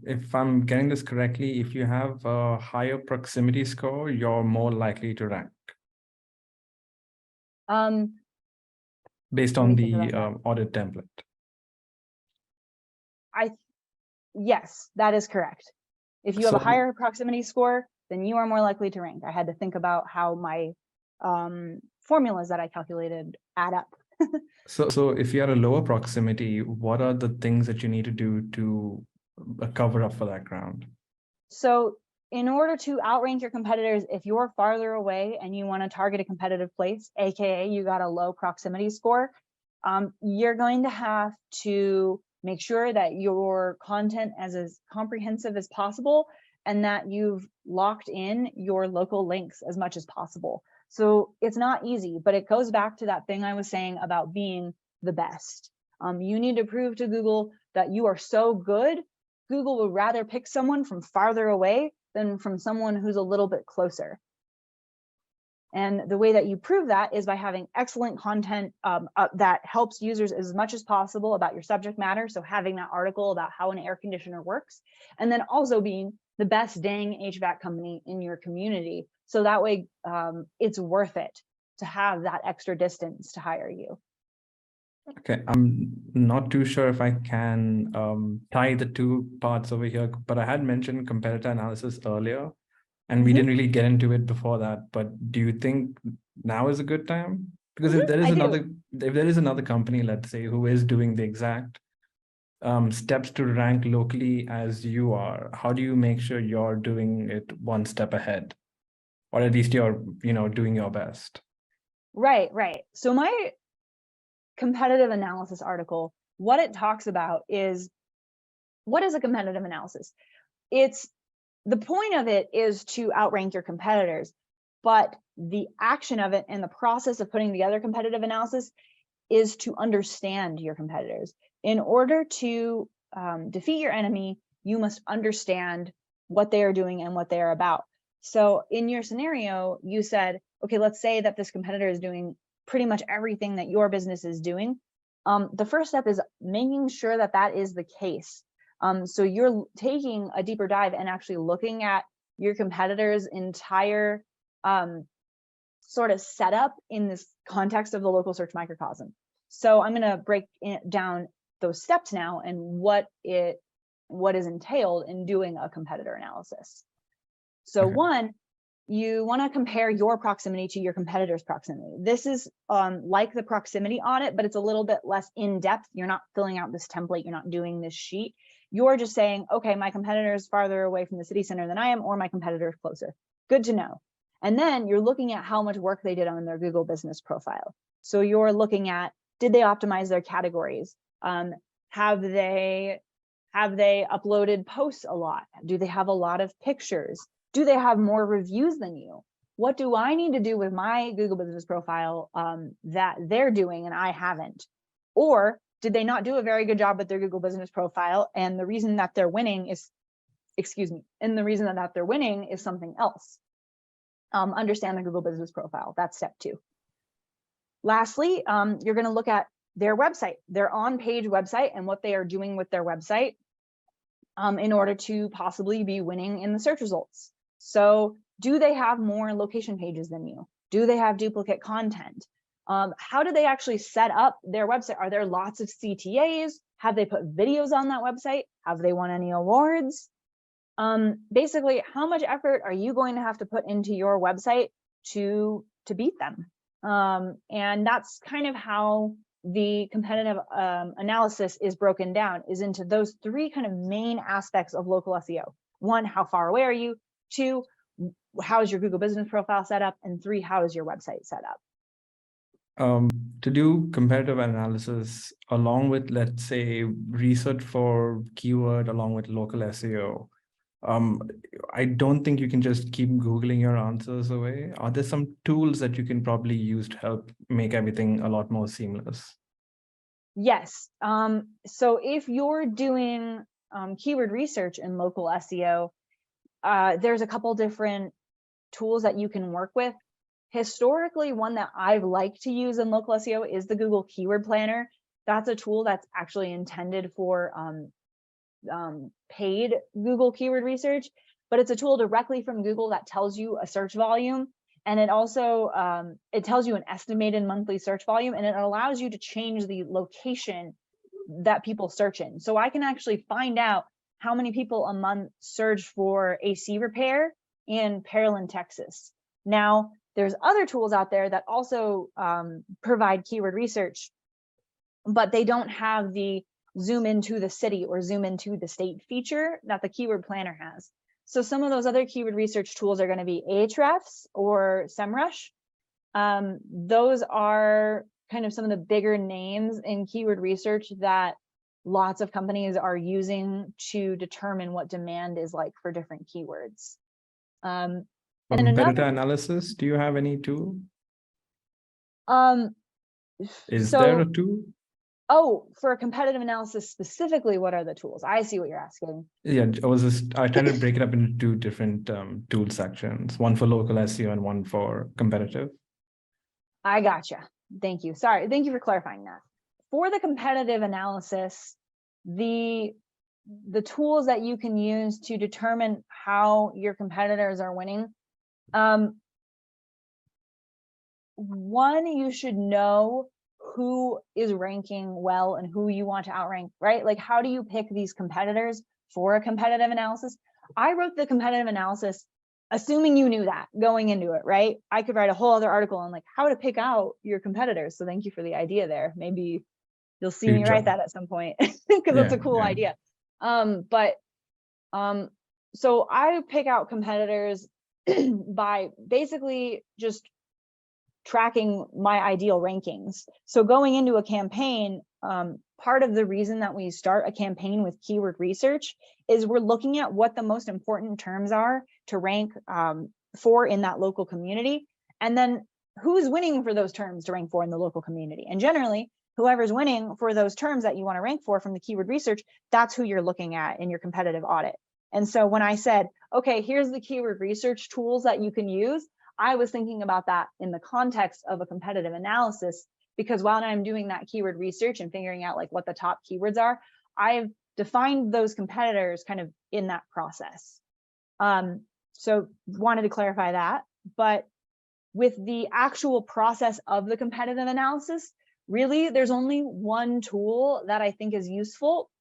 if I'm getting this correctly, if you have a higher proximity score, you're more likely to rank. Based on the audit template. Yes, that is correct. If you have a higher proximity score, then you are more likely to rank. I had to think about how my formulas that I calculated add up. So if you are a lower proximity, what are the things that you need to do to cover up for that ground? So in order to outrank your competitors, if you're farther away and you want to target a competitive place, AKA you got a low proximity score, you're going to have to make sure that your content is as comprehensive as possible and that you've locked in your local links as much as possible. So it's not easy, but it goes back to that thing I was saying about being the best. You need to prove to Google that you are so good, Google would rather pick someone from farther away than from someone who's a little bit closer. And the way that you prove that is by having excellent content that helps users as much as possible about your subject matter. So having that article about how an air conditioner works, and then also being the best dang HVAC company in your community. So that way it's worth it to have that extra distance to hire you. Okay, I'm not too sure if I can tie the two parts over here, but I had mentioned competitor analysis earlier, and we didn't really get into it before that. But do you think now is a good time? Because if there is another company, let's say, who is doing the exact steps to rank locally as you are, how do you make sure you're doing it one step ahead, or at least you're, doing your best? Right. So my competitive analysis article, what it talks about is, what is a competitive analysis? The point of it is to outrank your competitors, but the action of it and the process of putting together competitive analysis is to understand your competitors. In order to defeat your enemy, you must understand what they are doing and what they are about. So in your scenario, you said, okay, let's say that this competitor is doing pretty much everything that your business is doing. The first step is making sure that that is the case. So you're taking a deeper dive and actually looking at your competitors' entire sort of setup in this context of the local search microcosm. So I'm going to break down those steps now and what is entailed in doing a competitor analysis. So one, you want to compare your proximity to your competitor's proximity. This is like the proximity audit, but it's a little bit less in-depth. You're not filling out this template. You're not doing this sheet. You're just saying, okay, my competitor is farther away from the city center than I am, or my competitor is closer. Good to know. And then you're looking at how much work they did on their Google business profile. So you're looking at, did they optimize their categories? Have they uploaded posts a lot? Do they have a lot of pictures? Do they have more reviews than you? What do I need to do with my Google business profile that they're doing and I haven't? Or did they not do a very good job with their Google business profile, and the reason that they're winning is, the reason that they're winning is something else? Understand the Google business profile. That's step 2. Lastly, you're going to look at their website, their on-page website, and what they are doing with their website in order to possibly be winning in the search results. So do they have more location pages than you? Do they have duplicate content? How do they actually set up their website? Are there lots of CTAs? Have they put videos on that website? Have they won any awards? Basically, how much effort are you going to have to put into your website to beat them? And that's kind of how the competitive analysis is broken down, is into those three kind of main aspects of local SEO. One, how far away are you? Two, how is your Google business profile set up? And three, how is your website set up? To do competitive analysis along with, let's say, research for keyword along with local SEO, I don't think you can just keep Googling your answers away. Are there some tools that you can probably use to help make everything a lot more seamless? Yes. So if you're doing keyword research in local SEO, there's a couple different tools that you can work with. Historically, one that I've liked to use in local SEO is the Google Keyword Planner. That's a tool that's actually intended for paid Google keyword research, but it's a tool directly from Google that tells you a search volume. And it also, it tells you an estimated monthly search volume, and it allows you to change the location that people search in. So I can actually find out how many people a month search for AC repair in Pearland, Texas. Now, there's other tools out there that also provide keyword research, but they don't have the zoom into the city or zoom into the state feature that the Keyword Planner has. So some of those other keyword research tools are going to be Ahrefs or SEMrush. Those are kind of some of the bigger names in keyword research that lots of companies are using to determine what demand is like for different keywords. For competitor analysis, do you have any tool? Is there a tool? Oh, for a competitive analysis specifically, what are the tools? I see what you're asking. Yeah, I trying to break it up into two different tool sections, one for local SEO and one for competitive. I gotcha. Thank you. Sorry. Thank you for clarifying that. For the competitive analysis, the tools that you can use to determine how your competitors are winning. One, you should know who is ranking well and who you want to outrank, right? Like, how do you pick these competitors for a competitive analysis? I wrote the competitive analysis assuming you knew that going into it, right? I could write a whole other article on like how to pick out your competitors. So thank you for the idea there. Maybe you'll see me write that at some point because that's a cool idea. So I pick out competitors by basically just tracking my ideal rankings. So going into a campaign, part of the reason that we start a campaign with keyword research is we're looking at what the most important terms are to rank for in that local community, and then who's winning for those terms to rank for in the local community. And generally, whoever's winning for those terms that you want to rank for from the keyword research, that's who you're looking at in your competitive audit. And so when I said, okay, here's the keyword research tools that you can use, I was thinking about that in the context of a competitive analysis, because while I'm doing that keyword research and figuring out like what the top keywords are, I've defined those competitors kind of in that process. So wanted to clarify that. But with the actual process of the competitive analysis, really, there's only one tool that I think is useful.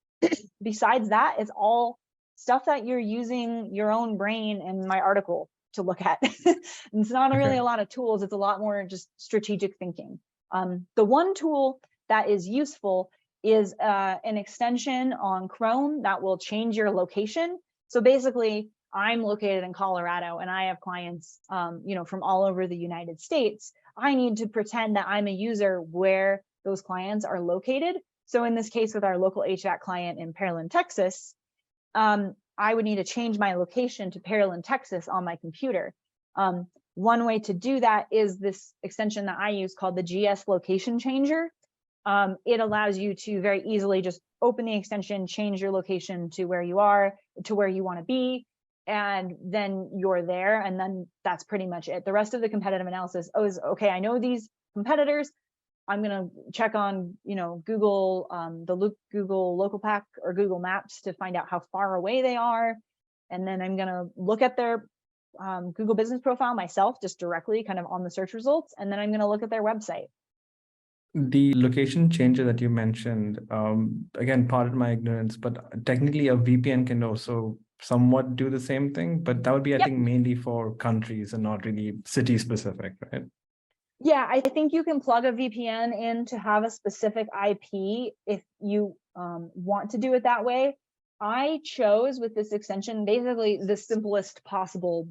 Besides that, it's all stuff that you're using your own brain in my article to look at. It's not really a lot of tools. It's a lot more just strategic thinking. The one tool that is useful is an extension on Chrome that will change your location. So basically, I'm located in Colorado and I have clients, from all over the United States. I need to pretend that I'm a user where those clients are located. So in this case, with our local HVAC client in Pearland, Texas, I would need to change my location to Pearland, Texas on my computer. One way to do that is this extension that I use called the GS Location Changer. It allows you to very easily just open the extension, change your location to where you are, to where you want to be, and then you're there. And then that's pretty much it. The rest of the competitive analysis is, okay, I know these competitors. I'm going to check on, Google, Google Local Pack or Google Maps to find out how far away they are. And then I'm going to look at their Google business profile myself, just directly kind of on the search results. And then I'm going to look at their website. The location changer that you mentioned, again, pardon my ignorance, but technically a VPN can also somewhat do the same thing, but that would be, I Yep. think, mainly for countries and not really city specific, right? Yeah, I think you can plug a VPN in to have a specific IP if you want to do it that way. I chose with this extension basically the simplest possible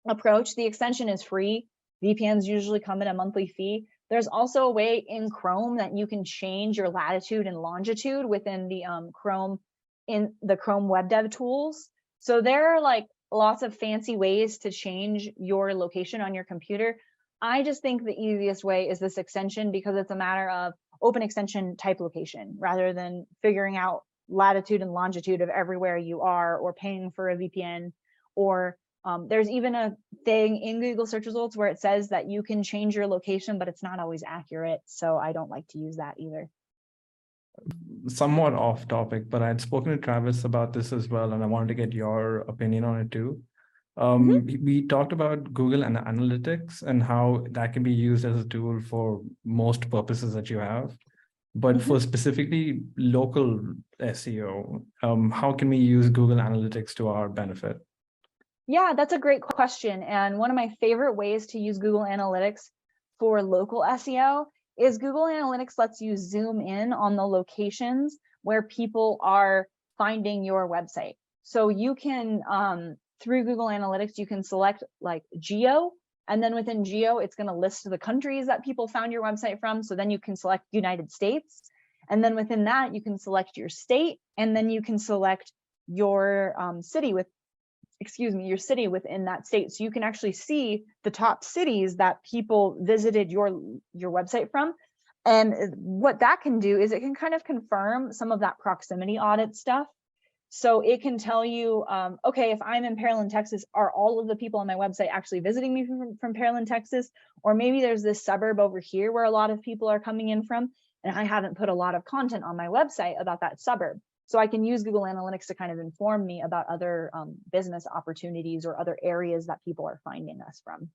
approach. The extension is free. VPNs usually come at a monthly fee. There's also a way in Chrome that you can change your latitude and longitude within the Chrome, in the Chrome web dev tools. So there are like lots of fancy ways to change your location on your computer. I just think the easiest way is this extension because it's a matter of open extension type location rather than figuring out latitude and longitude of everywhere you are or paying for a VPN. Or there's even a thing in Google search results where it says that you can change your location, but it's not always accurate. So I don't like to use that either. Somewhat off topic, but I had spoken to Travis about this as well, and I wanted to get your opinion on it too. We talked about Google and Analytics and how that can be used as a tool for most purposes that you have. But for specifically local SEO, how can we use Google Analytics to our benefit? Yeah, that's a great question. And one of my favorite ways to use Google Analytics for local SEO is Google Analytics lets you zoom in on the locations where people are finding your website. So you can, through Google Analytics, you can select like geo, and then within geo, it's going to list the countries that people found your website from. So then you can select United States. And then within that, you can select your state, and then you can select your city your city within that state. So you can actually see the top cities that people visited your website from. And what that can do is it can kind of confirm some of that proximity audit stuff. So it can tell you, okay, if I'm in Pearland, Texas, are all of the people on my website actually visiting me from Pearland, Texas? Or maybe there's this suburb over here where a lot of people are coming in from, and I haven't put a lot of content on my website about that suburb. So I can use Google Analytics to kind of inform me about other business opportunities or other areas that people are finding us from.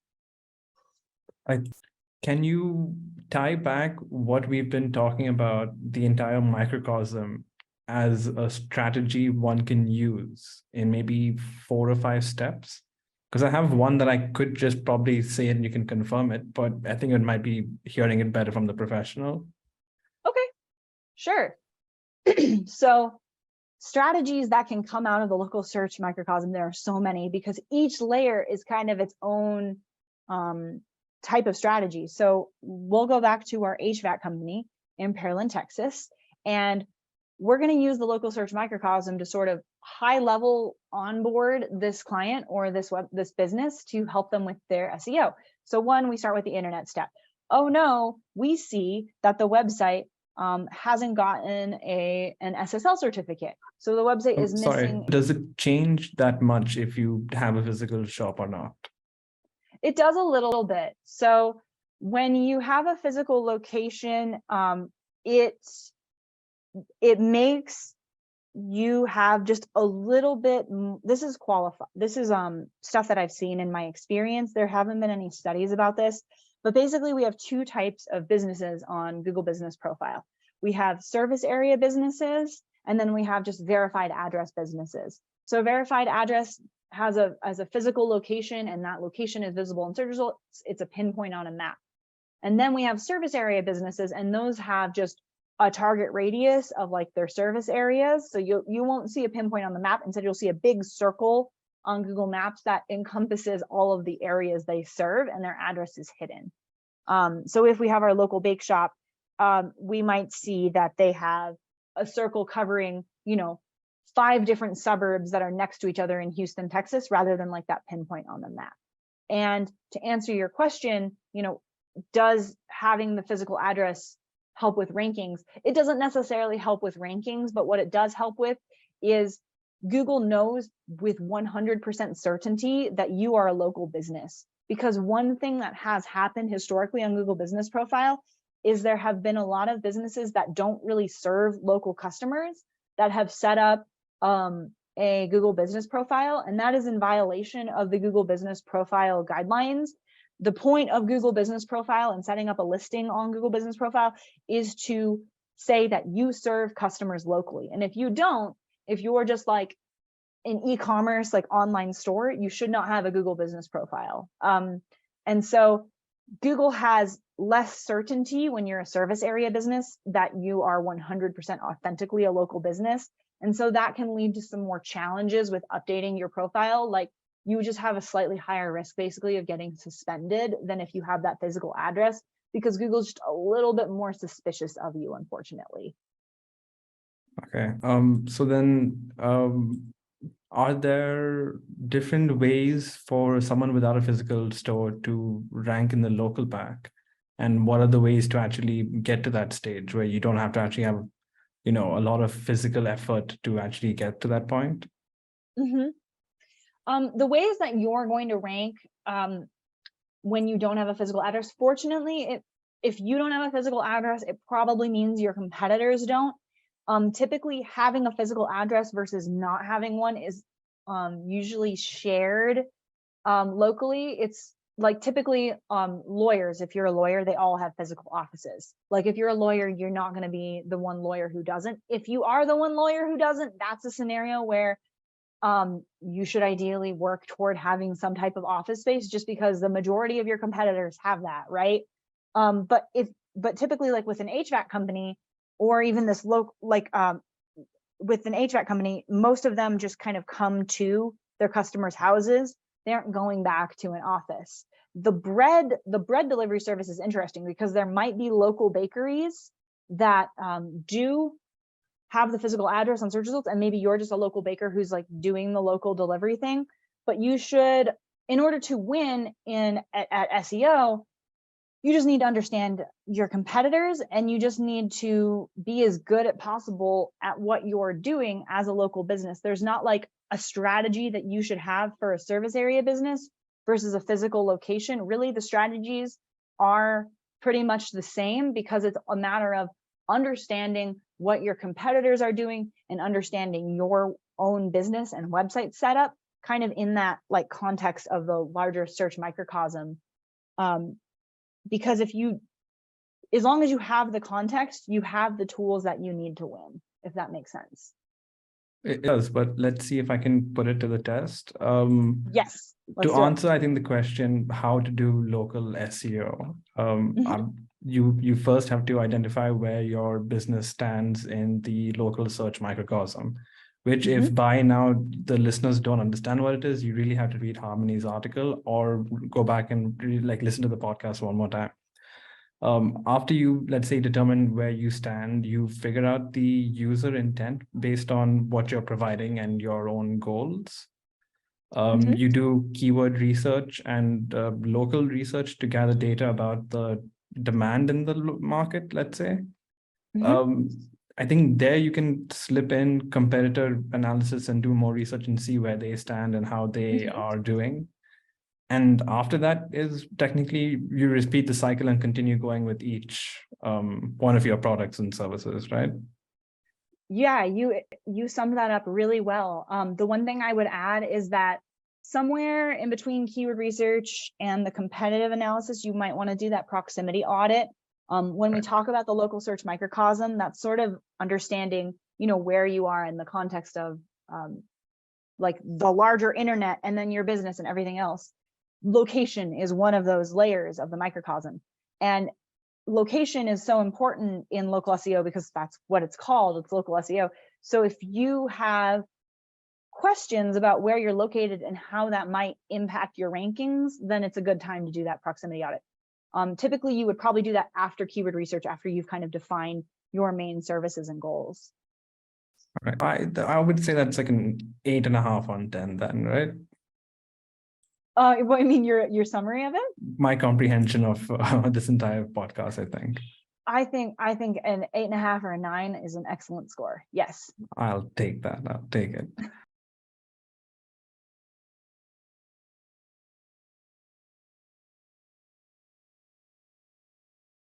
Can you tie back what we've been talking about, the entire microcosm, as a strategy one can use in maybe 4 or 5 steps? Because I have one that I could just probably say it and you can confirm it, but I think it might be hearing it better from the professional. Okay, sure. So strategies that can come out of the local search microcosm, there are so many because each layer is kind of its own type of strategy. So we'll go back to our HVAC company in Pearland, Texas, and we're going to use the local search microcosm to sort of high level onboard this client or this business to help them with their SEO. So one, we start with the internet step. Oh no, we see that the website hasn't gotten an SSL certificate. So the website is missing. Does it change that much if you have a physical shop or not? It does a little bit. So when you have a physical location, it makes you have just a little bit. This is qualified. This is stuff that I've seen in my experience. There haven't been any studies about this, but basically we have 2 types of businesses on Google Business Profile. We have service area businesses, and then we have just verified address businesses. So verified address has a physical location, and that location is visible in search results. It's a pinpoint on a map. And then we have service area businesses, and those have just a target radius of like their service areas. So you won't see a pinpoint on the map. Instead, you'll see a big circle on Google Maps that encompasses all of the areas they serve, and their address is hidden. So if we have our local bake shop, we might see that they have a circle covering, 5 different suburbs that are next to each other in Houston, Texas, rather than like that pinpoint on the map. And to answer your question, does having the physical address help with rankings? It doesn't necessarily help with rankings, but what it does help with is Google knows with 100% certainty that you are a local business. Because one thing that has happened historically on Google Business Profile is there have been a lot of businesses that don't really serve local customers that have set up a Google Business Profile, and that is in violation of the Google Business Profile guidelines, the point of Google Business Profile and setting up a listing on Google Business Profile is to say that you serve customers locally. And if you don't, if you're just like an e-commerce, like online store, you should not have a Google Business Profile. And so Google has less certainty when you're a service area business that you are 100% authentically a local business. And so that can lead to some more challenges with updating your profile. Like you just have a slightly higher risk basically of getting suspended than if you have that physical address, because Google's just a little bit more suspicious of you, unfortunately. Okay. So then, are there different ways for someone without a physical store to rank in the local pack? And what are the ways to actually get to that stage where you don't have to actually have, a lot of physical effort to actually get to that point? Mm-hmm. The ways that you're going to rank when you don't have a physical address, fortunately, if you don't have a physical address, it probably means your competitors don't. Typically, having a physical address versus not having one is usually shared locally. It's like typically lawyers, if you're a lawyer, they all have physical offices. Like if you're a lawyer, you're not going to be the one lawyer who doesn't. If you are the one lawyer who doesn't, that's a scenario where you should ideally work toward having some type of office space, just because the majority of your competitors have that, right? But typically, like with an HVAC company, or even this local, like with an HVAC company, most of them just kind of come to their customers' houses. They aren't going back to an office. The bread delivery service is interesting because there might be local bakeries that do have the physical address on search results, and maybe you're just a local baker who's like doing the local delivery thing. But you should, in order to win at SEO, you just need to understand your competitors, and you just need to be as good as possible at what you're doing as a local business. There's not like a strategy that you should have for a service area business versus a physical location. Really, the strategies are pretty much the same, because it's a matter of understanding what your competitors are doing and understanding your own business and website setup, kind of in that like context of the larger search microcosm. Because as long as you have the context, you have the tools that you need to win, if that makes sense. It does, but let's see if I can put it to the test. Yes. To answer, I think the question, how to do local SEO, you first have to identify where your business stands in the local search microcosm, which if by now the listeners don't understand what it is, you really have to read Harmony's article or go back and listen to the podcast one more time. After you, let's say, determine where you stand, you figure out the user intent based on what you're providing and your own goals. You do keyword research and local research to gather data about the demand in the market, let's say. I think there you can slip in competitor analysis and do more research and see where they stand and how they are doing. And after that is technically you repeat the cycle and continue going with each one of your products and services, right? Yeah, you summed that up really well. The one thing I would add is that somewhere in between keyword research and the competitive analysis, you might want to do that proximity audit. When we talk about the local search microcosm, that's sort of understanding, where you are in the context of like the larger internet and then your business and everything else. Location is one of those layers of the microcosm. And location is so important in local SEO because that's what it's called. It's local SEO. So if you have questions about where you're located and how that might impact your rankings, then it's a good time to do that proximity audit. Typically, you would probably do that after keyword research, after you've kind of defined your main services and goals. All right. I would say that's like an 8.5 on 10 then, right? What I mean, your summary of it? My comprehension of this entire podcast, I think. I think an 8.5 or a 9 is an excellent score. Yes. I'll take that. I'll take it.